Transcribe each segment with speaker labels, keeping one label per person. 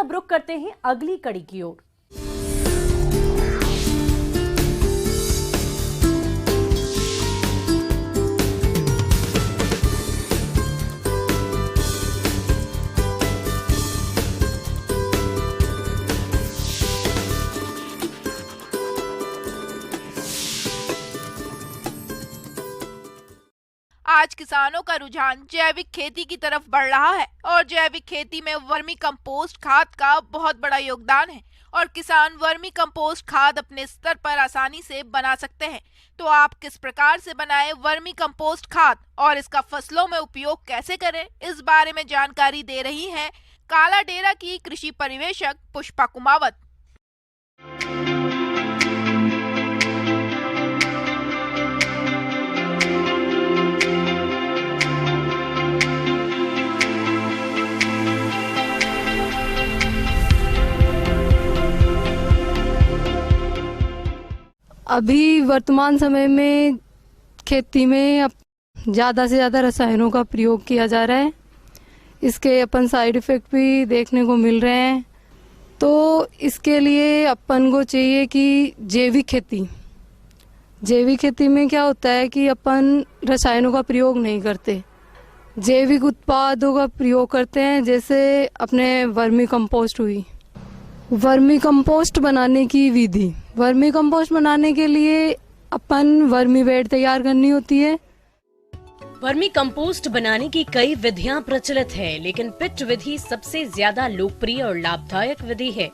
Speaker 1: अब रुक करते हैं अगली कड़ी की ओर।
Speaker 2: आज किसानों का रुझान जैविक खेती की तरफ बढ़ रहा है और जैविक खेती में वर्मी कंपोस्ट खाद का बहुत बड़ा योगदान है और किसान वर्मी कंपोस्ट खाद अपने स्तर पर आसानी से बना सकते हैं। तो आप किस प्रकार से बनाएं वर्मी कंपोस्ट खाद और इसका फसलों में उपयोग कैसे करें, इस बारे में जानकारी दे रही हैं काला डेरा की कृषि परिवेशक पुष्पा कुमावत।
Speaker 3: अभी वर्तमान समय में खेती में अब ज़्यादा से ज़्यादा रसायनों का प्रयोग किया जा रहा है। इसके अपन साइड इफ़ेक्ट भी देखने को मिल रहे हैं। तो इसके लिए अपन को चाहिए कि जैविक खेती में क्या होता है कि अपन रसायनों का प्रयोग नहीं करते, जैविक उत्पादों का प्रयोग करते हैं। जैसे अपने वर्मी कंपोस्ट हुई, वर्मी कंपोस्ट बनाने की विधि। वर्मी कंपोस्ट बनाने के लिए अपन वर्मी बेड तैयार करनी होती है।
Speaker 4: वर्मी कंपोस्ट बनाने की कई विधियां प्रचलित है, लेकिन पिट विधि सबसे ज्यादा लोकप्रिय और लाभदायक विधि है।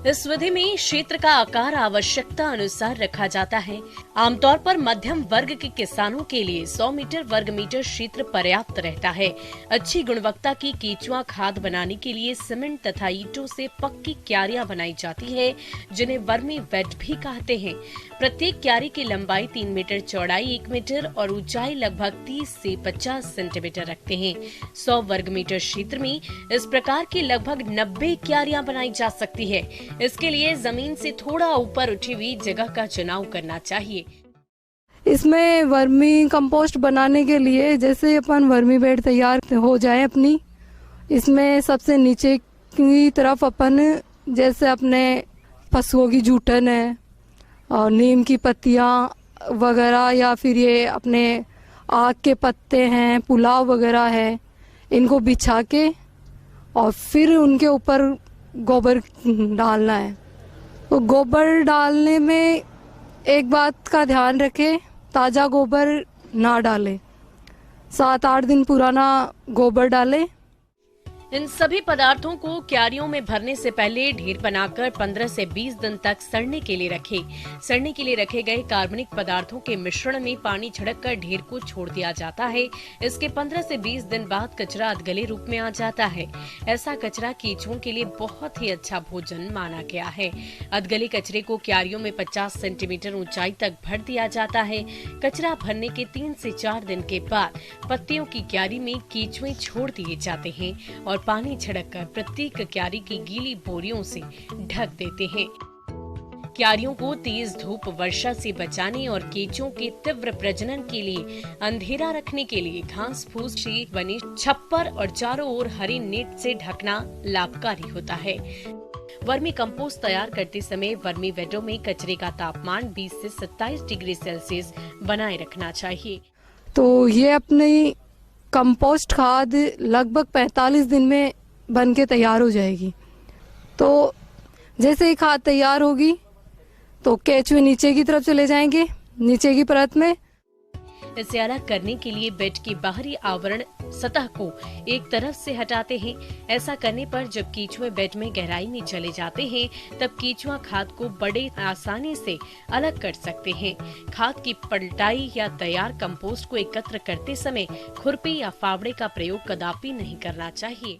Speaker 4: इस विधि में क्षेत्र का आकार आवश्यकता अनुसार रखा जाता है। आमतौर पर मध्यम वर्ग के किसानों के लिए 100 मीटर वर्ग मीटर क्षेत्र पर्याप्त रहता है। अच्छी गुणवत्ता की केचुआ खाद बनाने के लिए सीमेंट तथा ईंटों से पक्की क्यारियां बनाई जाती है, जिन्हें वर्मी बेड भी कहते हैं। प्रत्येक क्यारी की लंबाई 3 मीटर, चौड़ाई 1 मीटर और ऊंचाई लगभग 30 से 50 सेंटीमीटर रखते हैं। 100 वर्ग मीटर क्षेत्र में इस प्रकार की लगभग 90 क्यारियां बनाई जा सकती है। इसके लिए जमीन से थोड़ा ऊपर उठी हुई जगह का चुनाव करना चाहिए।
Speaker 3: इसमें वर्मी कंपोस्ट बनाने के लिए जैसे अपन वर्मी बेड तैयार हो जाए अपनी, इसमें सबसे नीचे की तरफ अपन जैसे अपने पशुओं की जूठन है और नीम की पत्तियां वगैरह या फिर ये अपने आक के पत्ते हैं, पुलाव वगैरह है, इनको बिछा के और फिर उनके ऊपर गोबर डालना है। तो गोबर डालने में एक बात का ध्यान रखें, ताज़ा गोबर ना डालें, 7-8 दिन पुराना गोबर डालें।
Speaker 4: इन सभी पदार्थों को क्यारियों में भरने से पहले ढेर बनाकर 15 से 20 दिन तक सड़ने के लिए रखें। सड़ने के लिए रखे गए कार्बनिक पदार्थों के मिश्रण में पानी छिड़ककर ढेर को छोड़ दिया जाता है। इसके 15 से 20 दिन बाद कचरा अधगले रूप में आ जाता है। ऐसा कचरा केंचुओं के लिए बहुत ही अच्छा भोजन माना गया है। अधगले कचरे को क्यारियों में 50 सेंटीमीटर ऊंचाई तक भर दिया जाता है। कचरा भरने के 3 से 4 दिन के बाद पत्तियों की क्यारी में केंचुए छोड़ दिए जाते हैं और पानी छिड़ककर प्रत्येक क्यारी की गीली बोरियों से ढक देते हैं। क्यारियों को तेज धूप, वर्षा से बचाने और केंचुओं के तीव्र प्रजनन के लिए अंधेरा रखने के लिए घास फूस से बने छप्पर और चारों ओर हरे नेट से ढकना लाभकारी होता है। वर्मी कंपोस्ट तैयार करते समय वर्मी बेडों में कचरे का तापमान 20 से 27 डिग्री सेल्सियस बनाए रखना चाहिए।
Speaker 3: तो ये अपनी कंपोस्ट खाद लगभग 45 दिन में बन के तैयार हो जाएगी। तो जैसे ही खाद तैयार होगी तो केंचुए नीचे की तरफ चले जाएंगे, नीचे की परत में।
Speaker 4: इसे अलग करने के लिए बेड की बाहरी आवरण सतह को एक तरफ से हटाते हैं। ऐसा करने पर जब केंचुए बेड में गहराई में चले जाते हैं, तब केंचुआ खाद को बड़े आसानी से अलग कर सकते हैं। खाद की पलटाई या तैयार कंपोस्ट को एकत्र करते समय खुरपी या फावड़े का प्रयोग कदापि नहीं करना चाहिए।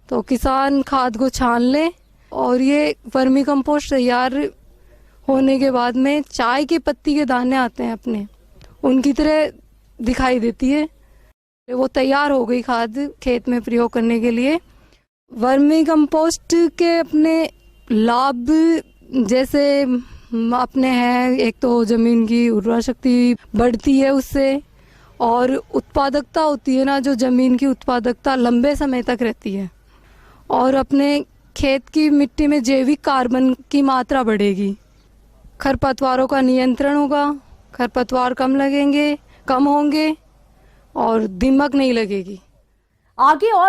Speaker 3: तो किसान खाद को छान ले और ये वर्मी कंपोस्ट तैयार होने के बाद में चाय की पत्ती के दाने आते हैं अपने, उनकी तरह दिखाई देती है। वो तैयार हो गई खाद खेत में प्रयोग करने के लिए। वर्मी कंपोस्ट के अपने लाभ जैसे अपने हैं, एक तो जमीन की उर्वरा शक्ति बढ़ती है उससे, और उत्पादकता होती है ना, जो जमीन की उत्पादकता लंबे समय तक रहती है। और अपने खेत की मिट्टी में जैविक कार्बन की मात्रा बढ़ेगी, खरपतवारों का नियंत्रण होगा, खरपतवार कम होंगे और दीमक नहीं लगेगी।
Speaker 1: आगे और